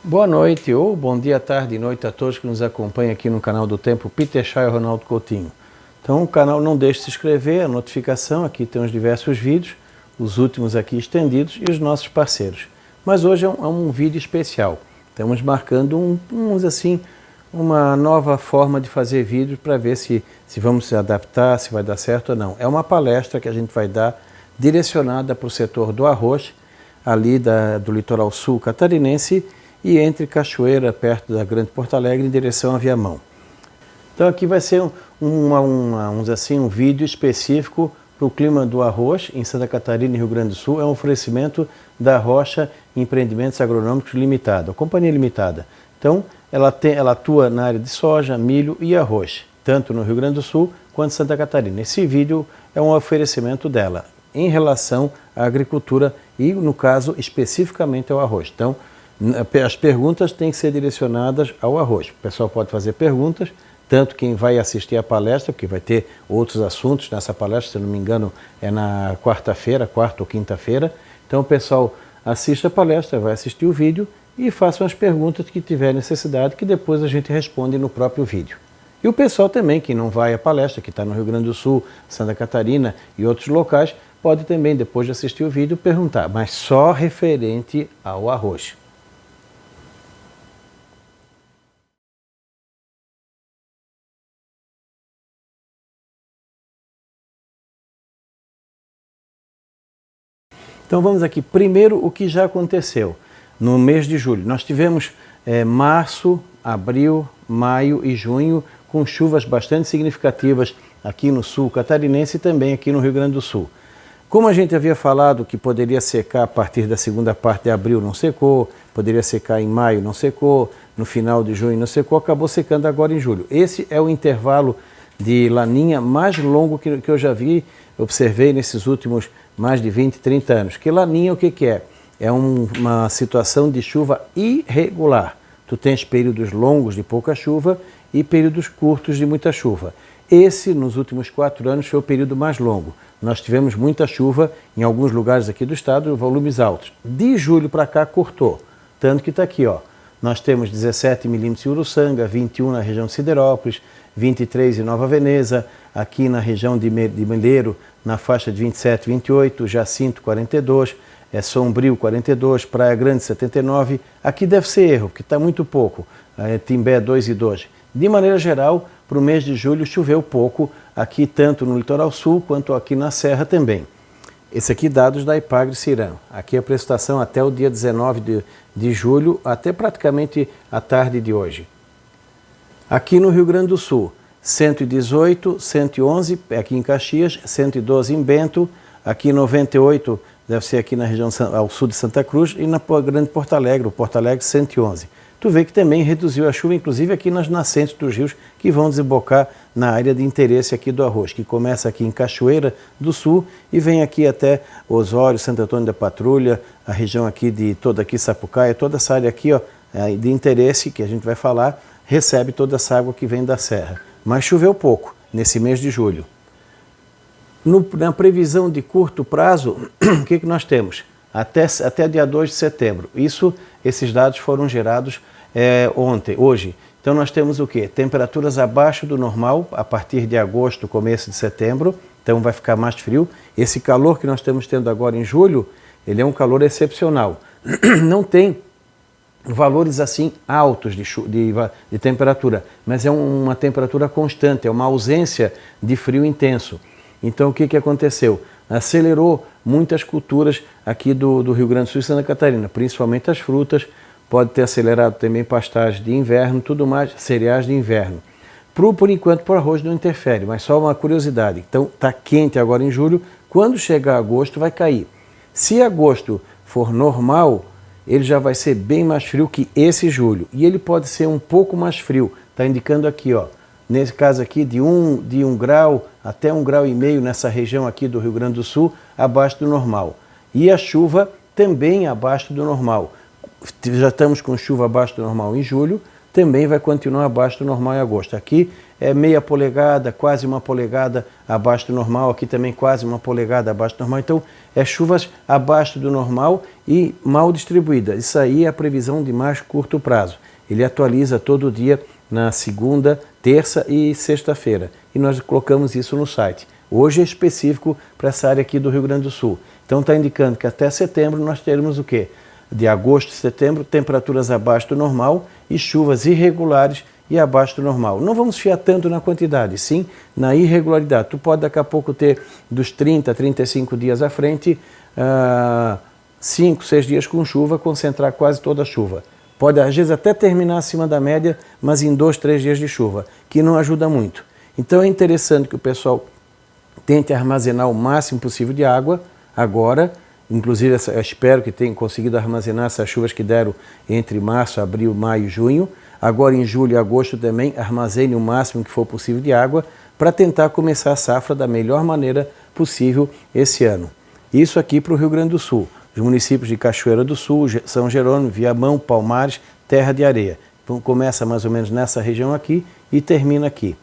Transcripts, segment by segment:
Boa noite ou bom dia, tarde e noite a todos que nos acompanham aqui no canal do Tempo, Peter Chay e Ronaldo Coutinho. Então o canal não deixe de se inscrever, a notificação, aqui tem os diversos vídeos, os últimos aqui estendidos e os nossos parceiros. Mas hoje é um vídeo especial, estamos marcando uma nova forma de fazer vídeos para ver se vamos se adaptar, se vai dar certo ou não. É uma palestra que a gente vai dar direcionada para o setor do arroz, ali do litoral sul catarinense, e entre Cachoeira, perto da Grande Porto Alegre, em direção a Viamão. Então aqui vai ser um vídeo específico para o clima do arroz em Santa Catarina e Rio Grande do Sul. É um oferecimento da Rocha Empreendimentos Agronômicos Limitada, a companhia limitada. Então ela atua na área de soja, milho e arroz, tanto no Rio Grande do Sul quanto em Santa Catarina. Esse vídeo é um oferecimento dela em relação à agricultura e, no caso, especificamente ao arroz. Então, as perguntas têm que ser direcionadas ao arroz. O pessoal pode fazer perguntas, tanto quem vai assistir a palestra, porque vai ter outros assuntos nessa palestra, se não me engano, é na quarta ou quinta-feira. Então o pessoal assiste a palestra, vai assistir o vídeo e façam as perguntas que tiver necessidade, que depois a gente responde no próprio vídeo. E o pessoal também, que não vai à palestra, que está no Rio Grande do Sul, Santa Catarina e outros locais, pode também, depois de assistir o vídeo, perguntar, mas só referente ao arroz. Então vamos aqui, primeiro o que já aconteceu no mês de julho. Nós tivemos março, abril, maio e junho com chuvas bastante significativas aqui no sul catarinense e também aqui no Rio Grande do Sul. Como a gente havia falado que poderia secar a partir da segunda parte de abril, não secou, poderia secar em maio, não secou, no final de junho não secou, acabou secando agora em julho. Esse é o intervalo de laninha mais longo que eu já observei nesses últimos mais de 20, 30 anos. Que laninha o que é? É uma situação de chuva irregular. Tu tens períodos longos de pouca chuva e períodos curtos de muita chuva. Esse, nos últimos 4 anos, foi o período mais longo. Nós tivemos muita chuva em alguns lugares aqui do estado, volumes altos. De julho para cá, cortou. Tanto que está aqui, ó. Nós temos 17 milímetros em Uruçanga, 21 na região de Siderópolis, 23 em Nova Veneza, aqui na região de Meleiro, na faixa de 27, 28, Jacinto 42, Sombrio 42, Praia Grande 79. Aqui deve ser erro, porque está muito pouco, Timbé 2 e 12. De maneira geral, para o mês de julho choveu pouco, aqui tanto no litoral sul quanto aqui na serra também. Esse aqui dados da Ipagre Ciram. Aqui a prestação até o dia 19 de julho, até praticamente a tarde de hoje. Aqui no Rio Grande do Sul, 118, 111, aqui em Caxias, 112 em Bento, aqui 98, deve ser aqui na região ao sul de Santa Cruz, e na Grande Porto Alegre, o Porto Alegre 111. Tu vê que também reduziu a chuva, inclusive aqui nas nascentes dos rios que vão desembocar na área de interesse aqui do arroz, que começa aqui em Cachoeira do Sul e vem aqui até Osório, Santo Antônio da Patrulha, a região aqui de toda aqui Sapucaia, toda essa área aqui ó, de interesse que a gente vai falar, recebe toda essa água que vem da serra. Mas choveu pouco nesse mês de julho. Na previsão de curto prazo, o que nós temos? Até dia 2 de setembro. Esses dados foram gerados hoje. Então nós temos o quê? Temperaturas abaixo do normal a partir de agosto, começo de setembro. Então vai ficar mais frio. Esse calor que nós estamos tendo agora em julho, ele é um calor excepcional. Não tem valores assim altos de temperatura, mas é uma temperatura constante, é uma ausência de frio intenso. Então o que aconteceu? Acelerou muitas culturas aqui do Rio Grande do Sul e Santa Catarina, principalmente as frutas, pode ter acelerado também pastagens de inverno, tudo mais, cereais de inverno. Por enquanto, para o arroz não interfere, mas só uma curiosidade. Então está quente agora em julho, quando chegar agosto vai cair. Se agosto for normal, ele já vai ser bem mais frio que esse julho. E ele pode ser um pouco mais frio. Está indicando aqui, ó, nesse caso aqui, de 1 grau até 1,5 graus nessa região aqui do Rio Grande do Sul, abaixo do normal. E a chuva também abaixo do normal. Já estamos com chuva abaixo do normal em julho, também vai continuar abaixo do normal em agosto. Aqui é meia polegada, quase uma polegada abaixo do normal, aqui também quase uma polegada abaixo do normal. Então, é chuvas abaixo do normal e mal distribuídas. Isso aí é a previsão de mais curto prazo. Ele atualiza todo dia na segunda, terça e sexta-feira. E nós colocamos isso no site. Hoje é específico para essa área aqui do Rio Grande do Sul. Então está indicando que até setembro nós teremos o quê? De agosto a setembro, temperaturas abaixo do normal e chuvas irregulares e abaixo do normal. Não vamos fiar tanto na quantidade, sim na irregularidade. Tu pode daqui a pouco ter dos 30 a 35 dias à frente, 5, 6 dias com chuva, concentrar quase toda a chuva. Pode às vezes até terminar acima da média, mas em 2, 3 dias de chuva, que não ajuda muito. Então é interessante que o pessoal tente armazenar o máximo possível de água agora. Inclusive, eu espero que tenham conseguido armazenar essas chuvas que deram entre março, abril, maio e junho. Agora em julho e agosto também armazene o máximo que for possível de água para tentar começar a safra da melhor maneira possível esse ano. Isso aqui para o Rio Grande do Sul. Os municípios de Cachoeira do Sul, São Jerônimo, Viamão, Palmares, Terra de Areia. Então começa mais ou menos nessa região aqui e termina aqui.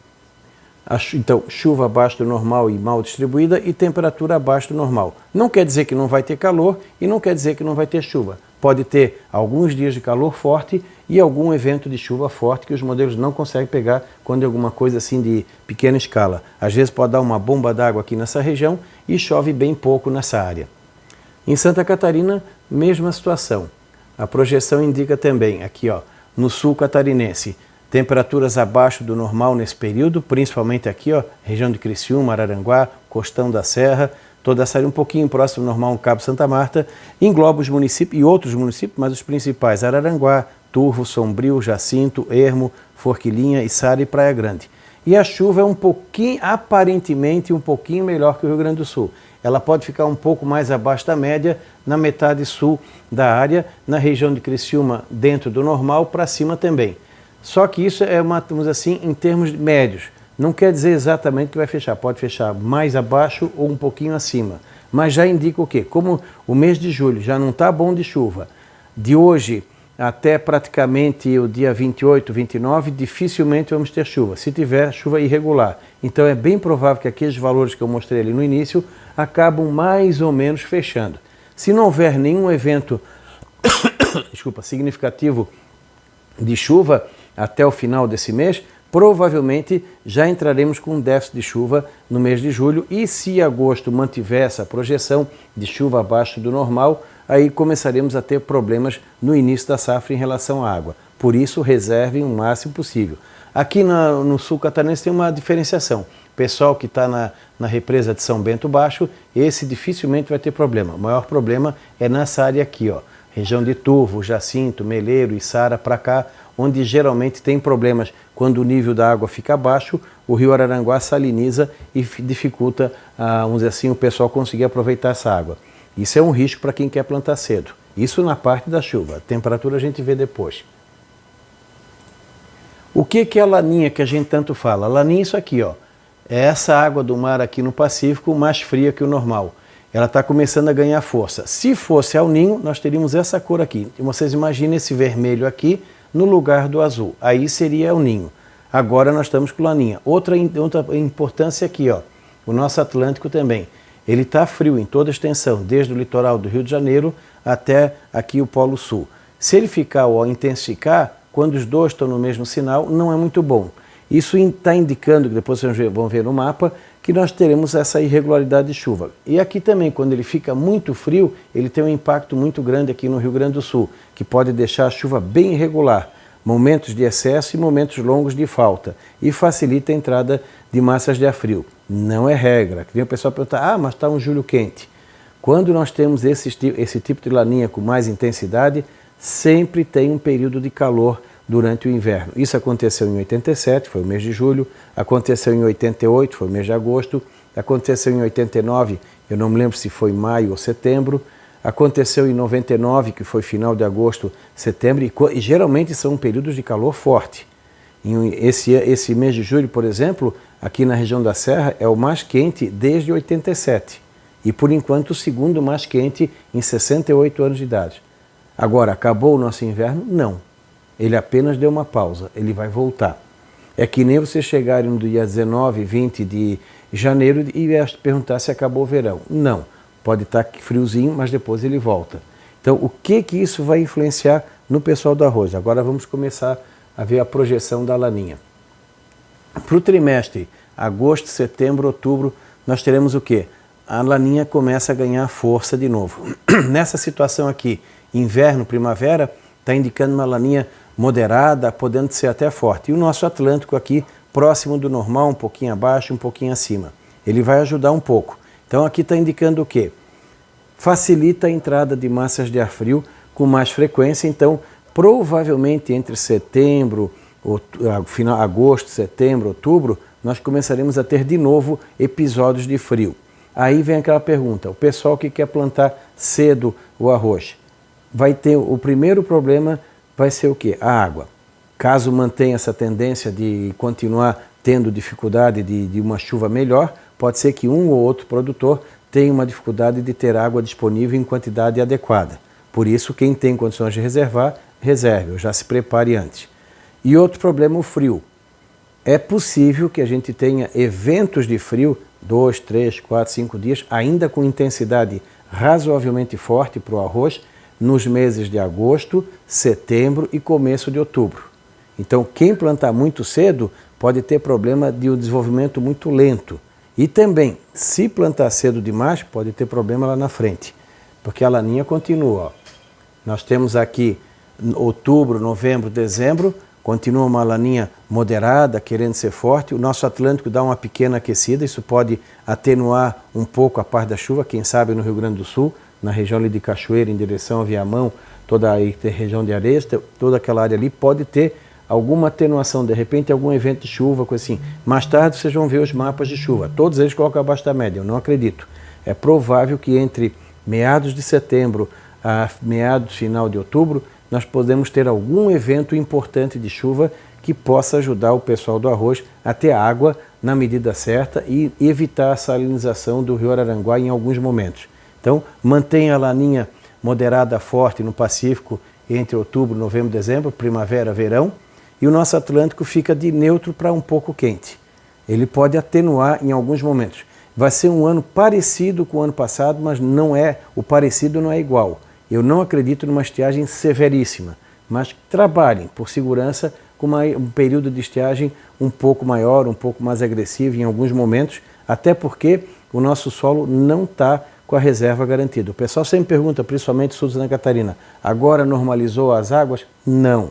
Então, chuva abaixo do normal e mal distribuída e temperatura abaixo do normal. Não quer dizer que não vai ter calor e não quer dizer que não vai ter chuva. Pode ter alguns dias de calor forte e algum evento de chuva forte que os modelos não conseguem pegar quando é alguma coisa assim de pequena escala. Às vezes pode dar uma bomba d'água aqui nessa região e chove bem pouco nessa área. Em Santa Catarina, mesma situação. A projeção indica também, aqui ó, no sul catarinense, temperaturas abaixo do normal nesse período, principalmente aqui, ó, região de Criciúma, Araranguá, Costão da Serra, toda essa área um pouquinho próximo do normal, no Cabo Santa Marta, engloba os municípios e outros municípios, mas os principais, Araranguá, Turvo, Sombrio, Jacinto, Ermo, Forquilinha, Içara e Praia Grande. E a chuva é um pouquinho, aparentemente, um pouquinho melhor que o Rio Grande do Sul. Ela pode ficar um pouco mais abaixo da média, na metade sul da área, na região de Criciúma, dentro do normal, para cima também. Só que isso é, vamos assim, em termos médios. Não quer dizer exatamente que vai fechar. Pode fechar mais abaixo ou um pouquinho acima. Mas já indica o quê? Como o mês de julho já não está bom de chuva, de hoje até praticamente o dia 28, 29, dificilmente vamos ter chuva. Se tiver, chuva irregular. Então é bem provável que aqueles valores que eu mostrei ali no início acabam mais ou menos fechando. Se não houver nenhum evento significativo de chuva até o final desse mês, provavelmente já entraremos com um déficit de chuva no mês de julho e se agosto mantiver essa projeção de chuva abaixo do normal, aí começaremos a ter problemas no início da safra em relação à água. Por isso, reservem o máximo possível. Aqui no sul catarinense tem uma diferenciação. O pessoal que está na represa de São Bento Baixo, esse dificilmente vai ter problema. O maior problema é nessa área aqui, ó, região de Turvo, Jacinto, Meleiro, Içara, para cá, onde geralmente tem problemas quando o nível da água fica baixo, o rio Araranguá saliniza e dificulta, vamos dizer assim, o pessoal conseguir aproveitar essa água. Isso é um risco para quem quer plantar cedo. Isso na parte da chuva. A temperatura a gente vê depois. O que é a laninha que a gente tanto fala? A laninha é isso aqui, ó. É essa água do mar aqui no Pacífico mais fria que o normal. Ela está começando a ganhar força. Se fosse El Ninho, nós teríamos essa cor aqui. E vocês imaginem esse vermelho aqui no lugar do azul. Aí seria El Ninho. Agora nós estamos com laninha. Outra importância aqui, ó. O nosso Atlântico também. Ele está frio em toda a extensão, desde o litoral do Rio de Janeiro até aqui o Polo Sul. Se ele ficar ou intensificar, quando os dois estão no mesmo sinal, não é muito bom. Isso está indicando, que depois vocês vão ver no mapa, que nós teremos essa irregularidade de chuva. E aqui também, quando ele fica muito frio, ele tem um impacto muito grande aqui no Rio Grande do Sul, que pode deixar a chuva bem irregular, momentos de excesso e momentos longos de falta, e facilita a entrada de massas de ar frio. Não é regra. Que vem o pessoal perguntar, mas está um julho quente. Quando nós temos esse tipo de laninha com mais intensidade, sempre tem um período de calor durante o inverno. Isso aconteceu em 87, foi o mês de julho, aconteceu em 88, foi o mês de agosto, aconteceu em 89, eu não me lembro se foi maio ou setembro, aconteceu em 99, que foi final de agosto, setembro, e geralmente são períodos de calor forte. Esse mês de julho, por exemplo, aqui na região da Serra, é o mais quente desde 87. E, por enquanto, o segundo mais quente em 68 anos de idade. Agora, acabou o nosso inverno? Não. Ele apenas deu uma pausa, ele vai voltar. É que nem você chegarem no dia 19, 20 de janeiro e perguntar se acabou o verão. Não, pode estar friozinho, mas depois ele volta. Então, o que isso vai influenciar no pessoal do arroz? Agora vamos começar a ver a projeção da laninha. Para o trimestre agosto, setembro, outubro, nós teremos o quê? A laninha começa a ganhar força de novo. Nessa situação aqui, inverno, primavera, está indicando uma laninha moderada, podendo ser até forte. E o nosso Atlântico aqui, próximo do normal, um pouquinho abaixo, um pouquinho acima. Ele vai ajudar um pouco. Então aqui está indicando o quê? Facilita a entrada de massas de ar frio com mais frequência. Então, provavelmente entre setembro, final agosto, setembro, outubro, nós começaremos a ter de novo episódios de frio. Aí vem aquela pergunta, o pessoal que quer plantar cedo o arroz, vai ter o primeiro problema, vai ser o quê? A água. Caso mantenha essa tendência de continuar tendo dificuldade de uma chuva melhor, pode ser que um ou outro produtor tenha uma dificuldade de ter água disponível em quantidade adequada. Por isso, quem tem condições de reservar, reserve, ou já se prepare antes. E outro problema, o frio. É possível que a gente tenha eventos de frio, 2, 3, 4, 5 dias, ainda com intensidade razoavelmente forte para o arroz, nos meses de agosto, setembro e começo de outubro. Então, quem plantar muito cedo pode ter problema de um desenvolvimento muito lento. E também, se plantar cedo demais, pode ter problema lá na frente, porque a laninha continua. Ó. Nós temos aqui outubro, novembro, dezembro, continua uma laninha moderada, querendo ser forte. O nosso Atlântico dá uma pequena aquecida, isso pode atenuar um pouco a parte da chuva, quem sabe no Rio Grande do Sul, na região ali de Cachoeira, em direção a Viamão, toda a região de Areias, toda aquela área ali pode ter alguma atenuação, de repente algum evento de chuva, coisa assim. Mais tarde vocês vão ver os mapas de chuva, todos eles colocam abaixo da média, eu não acredito. É provável que entre meados de setembro a meados final de outubro, nós podemos ter algum evento importante de chuva que possa ajudar o pessoal do arroz a ter água na medida certa e evitar a salinização do rio Araranguá em alguns momentos. Então, mantenha a laninha moderada forte no Pacífico entre outubro, novembro, dezembro, primavera, verão, e o nosso Atlântico fica de neutro para um pouco quente. Ele pode atenuar em alguns momentos. Vai ser um ano parecido com o ano passado, mas o parecido não é igual. Eu não acredito numa estiagem severíssima, mas trabalhem por segurança com um período de estiagem um pouco maior, um pouco mais agressivo em alguns momentos, até porque o nosso solo não está com a reserva garantida. O pessoal sempre pergunta, principalmente sul de Santa Catarina, agora normalizou as águas? Não.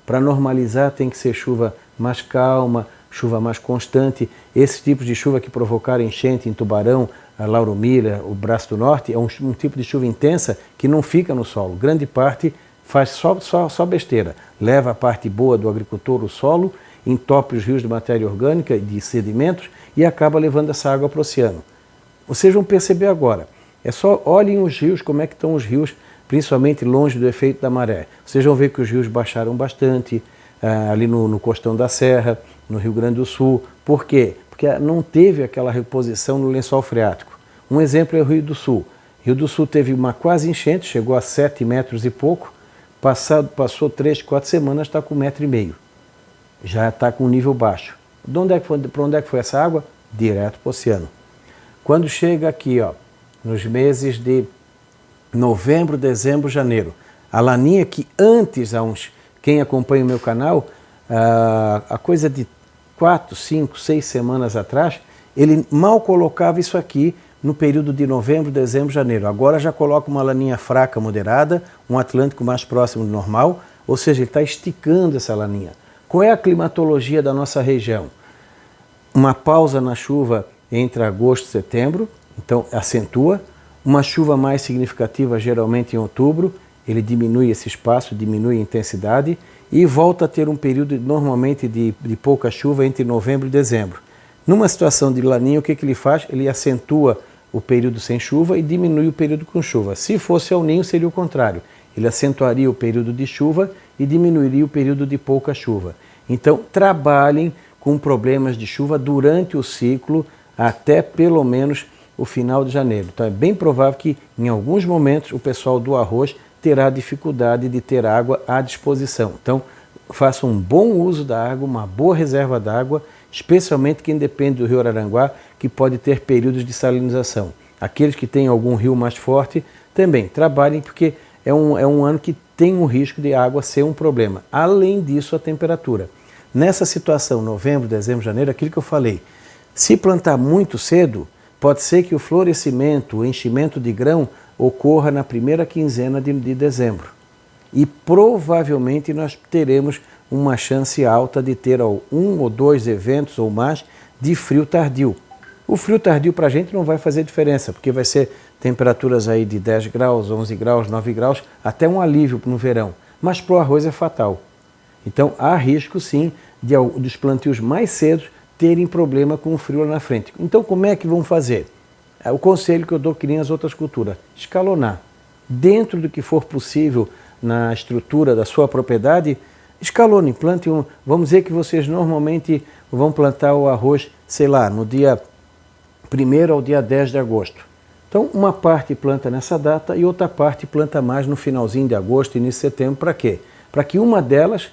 Para normalizar tem que ser chuva mais calma, chuva mais constante. Esses tipos de chuva que provocaram enchente em Tubarão, a Lauromilha, o Braço do Norte, é um tipo de chuva intensa que não fica no solo. Grande parte faz só besteira. Leva a parte boa do agricultor, o solo, entope os rios de matéria orgânica e de sedimentos e acaba levando essa água para o oceano. Vocês vão perceber agora. É só olhem os rios, como é que estão os rios, principalmente longe do efeito da maré. Vocês vão ver que os rios baixaram bastante, ali no Costão da Serra, no Rio Grande do Sul. Por quê? Porque não teve aquela reposição no lençol freático. Um exemplo é o Rio do Sul. Rio do Sul teve uma quase enchente, chegou a 7 metros e pouco, passou 3, 4 semanas, está com 1,5 metro. Já está com um nível baixo. Para onde é que foi essa água? Direto para o oceano. Quando chega aqui, ó, nos meses de novembro, dezembro, janeiro, a laninha que antes, quem acompanha o meu canal, a coisa de 4, 5, 6 semanas atrás, ele mal colocava isso aqui no período de novembro, dezembro, janeiro. Agora já coloca uma laninha fraca, moderada, um Atlântico mais próximo do normal, ou seja, ele está esticando essa laninha. Qual é a climatologia da nossa região? Uma pausa na chuva entre agosto e setembro, então acentua. Uma chuva mais significativa, geralmente em outubro, ele diminui esse espaço, diminui a intensidade e volta a ter um período normalmente de pouca chuva entre novembro e dezembro. Numa situação de laninha, o que ele faz? Ele acentua o período sem chuva e diminui o período com chuva. Se fosse El Niño, seria o contrário. Ele acentuaria o período de chuva e diminuiria o período de pouca chuva. Então, trabalhem com problemas de chuva durante o ciclo até pelo menos o final de janeiro. Então é bem provável que em alguns momentos o pessoal do arroz terá dificuldade de ter água à disposição. Então faça um bom uso da água, uma boa reserva d'água, especialmente quem depende do rio Araranguá, que pode ter períodos de salinização. Aqueles que têm algum rio mais forte também trabalhem, porque é um ano que tem um risco de água ser um problema. Além disso, a temperatura. Nessa situação, novembro, dezembro, janeiro, aquilo que eu falei, se plantar muito cedo, pode ser que o florescimento, o enchimento de grão ocorra na primeira quinzena de dezembro. E provavelmente nós teremos uma chance alta de ter um ou dois eventos ou mais de frio tardio. O frio tardio para a gente não vai fazer diferença, porque vai ser temperaturas aí de 10 graus, 11 graus, 9 graus, até um alívio no verão. Mas para o arroz é fatal. Então há risco sim dos plantios mais cedos terem problema com o frio lá na frente. Então como é que vão fazer? O conselho que eu dou que nem as outras culturas, escalonar. Dentro do que for possível na estrutura da sua propriedade, escalone, plante um. Vamos dizer que vocês normalmente vão plantar o arroz, sei lá, no dia 1º ao dia 10 de agosto. Então, uma parte planta nessa data e outra parte planta mais no finalzinho de agosto, início de setembro. Para quê? Para que uma delas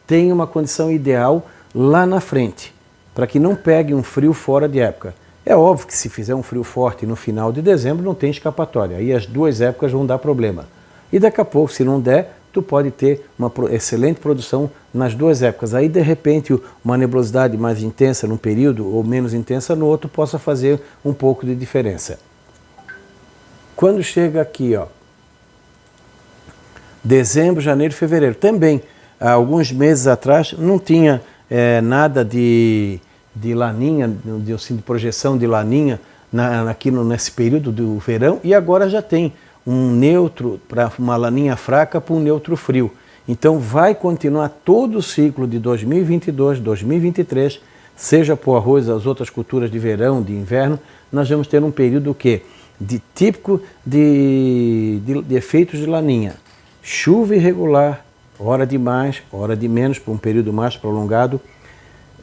tenha uma condição ideal lá na frente, para que não pegue um frio fora de época. É óbvio que se fizer um frio forte no final de dezembro, não tem escapatória. Aí as duas épocas vão dar problema. E daqui a pouco, se não der, tu pode ter uma excelente produção nas duas épocas. Aí, de repente, uma nebulosidade mais intensa num período ou menos intensa no outro possa fazer um pouco de diferença. Quando chega aqui, ó, dezembro, janeiro, fevereiro, também, há alguns meses atrás, não tinha nada de laninha, de projeção de laninha aqui nesse período do verão, e agora já tem um neutro, para uma laninha fraca para um neutro frio. Então vai continuar todo o ciclo de 2022, 2023, seja para o arroz, as outras culturas de verão, de inverno, nós vamos ter um período típico de efeitos de laninha. Chuva irregular, hora de mais, hora de menos, por um período mais prolongado.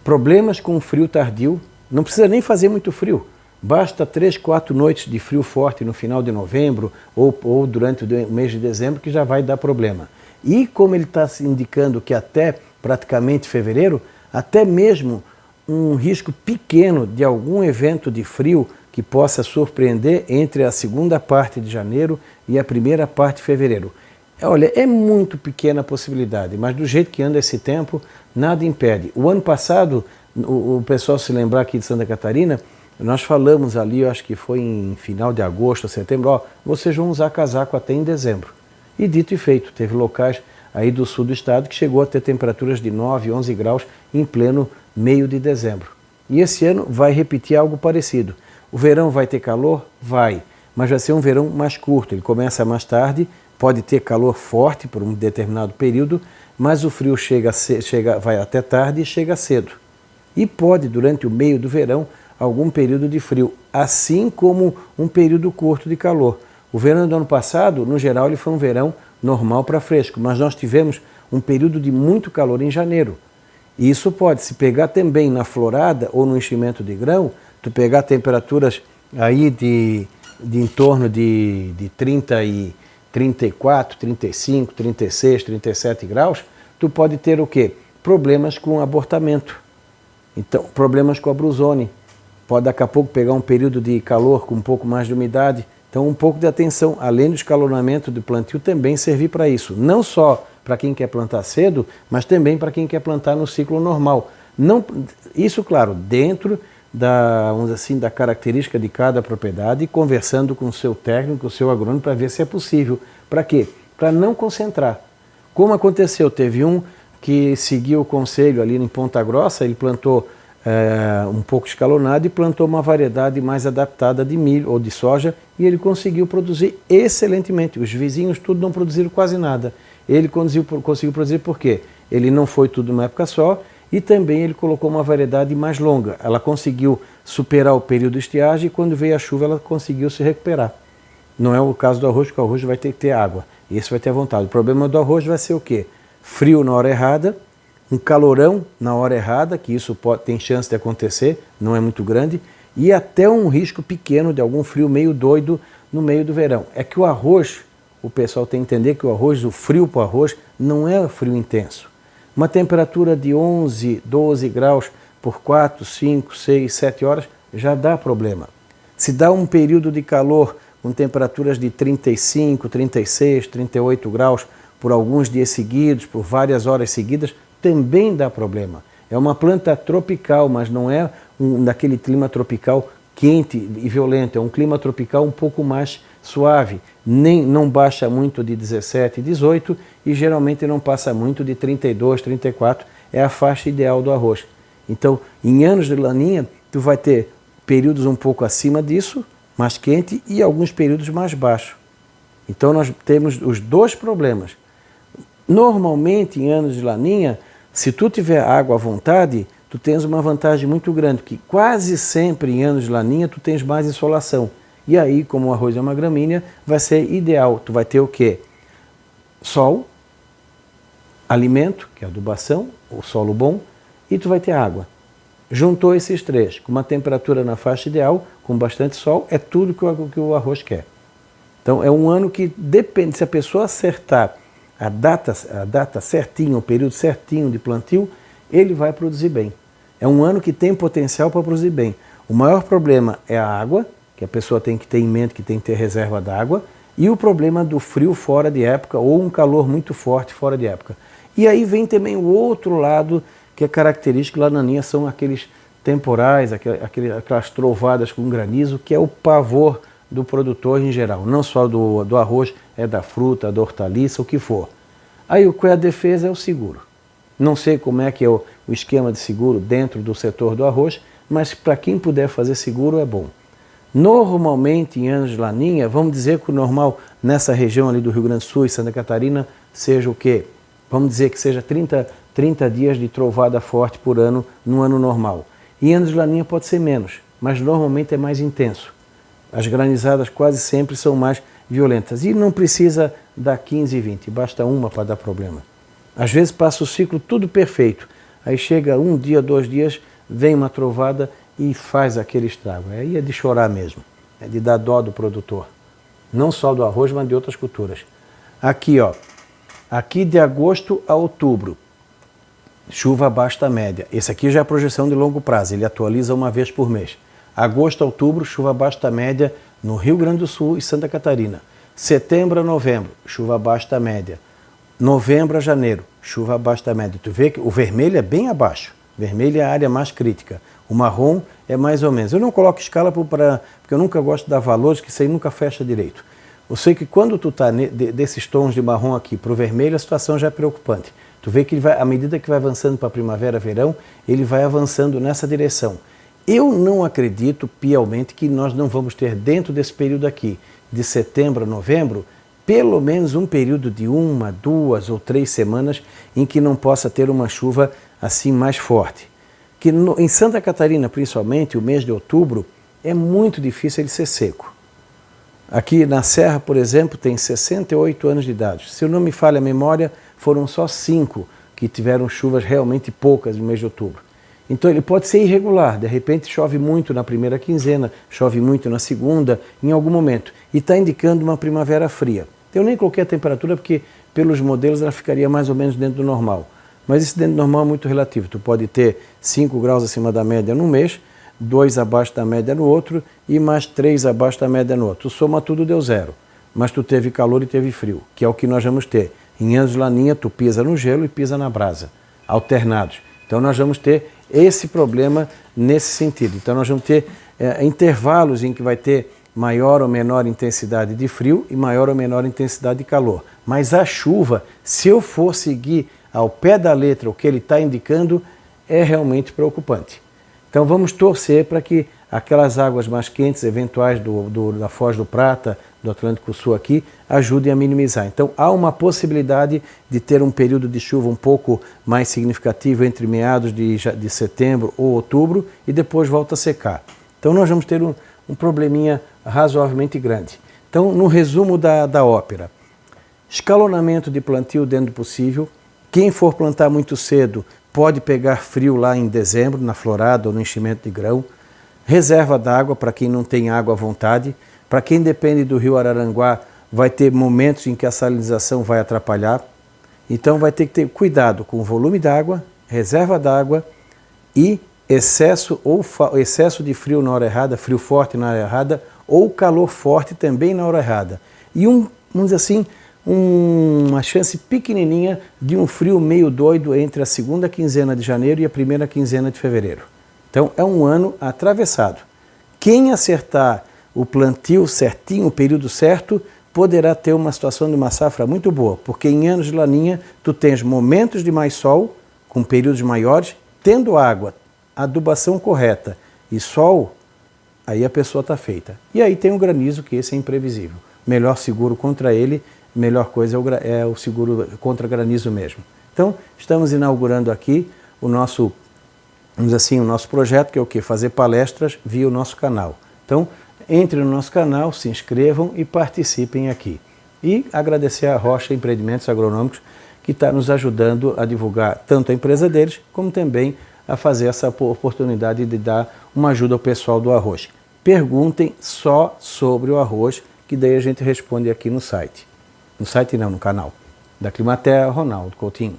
Problemas com frio tardio, não precisa nem fazer muito frio. Basta 3, 4 noites de frio forte no final de novembro ou durante o mês de dezembro que já vai dar problema. E como ele está indicando que até praticamente fevereiro, até mesmo um risco pequeno de algum evento de frio que possa surpreender entre a segunda parte de janeiro e a primeira parte de fevereiro. Olha, é muito pequena a possibilidade, mas do jeito que anda esse tempo, nada impede. O ano passado, o pessoal se lembrar aqui de Santa Catarina, nós falamos ali, eu acho que foi em final de agosto, setembro, ó, vocês vão usar casaco até em dezembro. E dito e feito, teve locais aí do sul do estado que chegou a ter temperaturas de 9, 11 graus em pleno meio de dezembro. E esse ano vai repetir algo parecido. O verão vai ter calor? Vai, mas vai ser um verão mais curto, ele começa mais tarde, pode ter calor forte por um determinado período, mas o frio vai até tarde e chega cedo. E pode, durante o meio do verão, algum período de frio, assim como um período curto de calor. O verão do ano passado, no geral, ele foi um verão normal para fresco, mas nós tivemos um período de muito calor em janeiro. E isso pode se pegar também na florada ou no enchimento de grão, tu pegar temperaturas aí de em torno de 34, 35, 36, 37 graus, tu pode ter o quê? Problemas com abortamento. Então, problemas com a brusone. Pode daqui a pouco pegar um período de calor com um pouco mais de umidade. Então, um pouco de atenção, além do escalonamento do plantio, também servir para isso. Não só para quem quer plantar cedo, mas também para quem quer plantar no ciclo normal. Não, isso, claro, dentro vamos dizer assim, da característica de cada propriedade, conversando com o seu técnico, com o seu agrônomo, para ver se é possível. Para quê? Para não concentrar. Como aconteceu, teve um que seguiu o conselho ali em Ponta Grossa, ele plantou um pouco escalonado e plantou uma variedade mais adaptada de milho ou de soja e ele conseguiu produzir excelentemente. Os vizinhos tudo não produziram quase nada. Ele conseguiu produzir por quê? Ele não foi tudo numa época só e também ele colocou uma variedade mais longa. Ela conseguiu superar o período de estiagem e quando veio a chuva ela conseguiu se recuperar. Não é o caso do arroz, porque o arroz vai ter que ter água. Esse vai ter vontade. O problema do arroz vai ser o quê? Frio na hora errada, um calorão na hora errada, que isso tem chance de acontecer, não é muito grande, e até um risco pequeno de algum frio meio doido no meio do verão. É que o arroz, o pessoal tem que entender que o frio para o arroz não é frio intenso. Uma temperatura de 11, 12 graus por 4, 5, 6, 7 horas já dá problema. Se dá um período de calor com temperaturas de 35, 36, 38 graus por alguns dias seguidos, por várias horas seguidas, também dá problema. É uma planta tropical, mas não é daquele clima tropical quente e violento, é um clima tropical um pouco mais suave, não baixa muito de 17, 18 e geralmente não passa muito de 32, 34, é a faixa ideal do arroz. Então, em anos de laninha, tu vai ter períodos um pouco acima disso, mais quente, e alguns períodos mais baixos. Então, nós temos os dois problemas. Normalmente, em anos de laninha, se tu tiver água à vontade, tu tens uma vantagem muito grande, que quase sempre em anos de laninha tu tens mais insolação. E aí, como o arroz é uma gramínea, vai ser ideal. Tu vai ter o quê? Sol, alimento, que é adubação, o solo bom, e tu vai ter água. Juntou esses três, com uma temperatura na faixa ideal, com bastante sol, é tudo que o arroz quer. Então é um ano que depende, se a pessoa acertar a data certinha, o período certinho de plantio, ele vai produzir bem. É um ano que tem potencial para produzir bem. O maior problema é a água, que a pessoa tem que ter em mente que tem que ter reserva d'água, e o problema do frio fora de época, ou um calor muito forte fora de época. E aí vem também o outro lado, que é característico lá na laninha, são aqueles temporais, aquelas trovadas com granizo, que é o pavor do produtor em geral, não só do arroz, é da fruta, da hortaliça, o que for. Aí qual é a defesa? É o seguro. Não sei como é que é o esquema de seguro dentro do setor do arroz, mas para quem puder fazer seguro é bom. Normalmente, em anos de laninha, vamos dizer que o normal nessa região ali do Rio Grande do Sul e Santa Catarina seja o quê? Vamos dizer que seja 30 dias de trovada forte por ano, no ano normal. Em anos de laninha pode ser menos, mas normalmente é mais intenso. As granizadas quase sempre são mais violentas. E não precisa dar 15 e 20, basta uma para dar problema. Às vezes passa o ciclo tudo perfeito, aí chega um dia, 2 dias, vem uma trovada e faz aquele estrago. Aí é de chorar mesmo, é de dar dó do produtor. Não só do arroz, mas de outras culturas. Aqui, ó, aqui de agosto a outubro, chuva abaixo da média. Esse aqui já é a projeção de longo prazo, ele atualiza uma vez por mês. Agosto a outubro, chuva abaixo da média no Rio Grande do Sul e Santa Catarina. Setembro a novembro, chuva abaixo da média. Novembro a janeiro, chuva abaixo da média. Tu vê que o vermelho é bem abaixo. Vermelho é a área mais crítica. O marrom é mais ou menos. Eu não coloco escala porque eu nunca gosto de dar valores, que isso aí nunca fecha direito. Eu sei que quando tu está desses tons de marrom aqui para o vermelho, a situação já é preocupante. Tu vê que ele vai, à medida que vai avançando para primavera, verão, ele vai avançando nessa direção. Eu não acredito piamente que nós não vamos ter dentro desse período aqui, de setembro a novembro, pelo menos um período de 1, 2 ou 3 semanas em que não possa ter uma chuva assim mais forte. Que em Santa Catarina, principalmente, o mês de outubro, é muito difícil ele ser seco. Aqui na Serra, por exemplo, tem 68 anos de idade. Se eu não me falha a memória, foram só 5 que tiveram chuvas realmente poucas no mês de outubro. Então ele pode ser irregular, de repente chove muito na primeira quinzena, chove muito na segunda, em algum momento, e está indicando uma primavera fria. Eu nem coloquei a temperatura porque pelos modelos ela ficaria mais ou menos dentro do normal. Mas esse dentro do normal é muito relativo, tu pode ter 5 graus acima da média num mês, 2 abaixo da média no outro e mais 3 abaixo da média no outro. Tu soma tudo, deu 0. Mas tu teve calor e teve frio, que é o que nós vamos ter. Em anos de laninha tu pisa no gelo e pisa na brasa, alternados. Então nós vamos ter esse problema nesse sentido. Então nós vamos ter intervalos em que vai ter maior ou menor intensidade de frio e maior ou menor intensidade de calor. Mas a chuva, se eu for seguir ao pé da letra o que ele está indicando, é realmente preocupante. Então vamos torcer para que aquelas águas mais quentes eventuais da Foz do Prata, do Atlântico Sul aqui, ajudem a minimizar. Então há uma possibilidade de ter um período de chuva um pouco mais significativo entre meados de setembro ou outubro e depois volta a secar. Então nós vamos ter um probleminha razoavelmente grande. Então, no resumo da ópera, escalonamento de plantio dentro do possível. Quem for plantar muito cedo pode pegar frio lá em dezembro, na florada ou no enchimento de grão. Reserva d'água para quem não tem água à vontade. Para quem depende do rio Araranguá, vai ter momentos em que a salinização vai atrapalhar. Então vai ter que ter cuidado com o volume d'água, reserva d'água e excesso de frio na hora errada, frio forte na hora errada, ou calor forte também na hora errada. E vamos dizer assim, uma chance pequenininha de um frio meio doido entre a segunda quinzena de janeiro e a primeira quinzena de fevereiro. Então é um ano atravessado. Quem acertar o plantio certinho, o período certo, poderá ter uma situação de uma safra muito boa, porque em anos de laninha tu tens momentos de mais sol, com períodos maiores, tendo água, adubação correta e sol, aí a pessoa está feita. E aí tem o granizo, que esse é imprevisível. Melhor seguro contra ele, melhor coisa é o seguro contra granizo mesmo. Então, estamos inaugurando aqui o nosso, vamos dizer assim, o nosso projeto, que é o quê? Fazer palestras via o nosso canal. Então, entre no nosso canal, se inscrevam e participem aqui. E agradecer a Rocha Empreendimentos Agronômicos, que está nos ajudando a divulgar tanto a empresa deles, como também a fazer essa oportunidade de dar uma ajuda ao pessoal do arroz. Perguntem só sobre o arroz, que daí a gente responde aqui no site. No site não, no canal. Da Climaterra, Ronaldo Coutinho.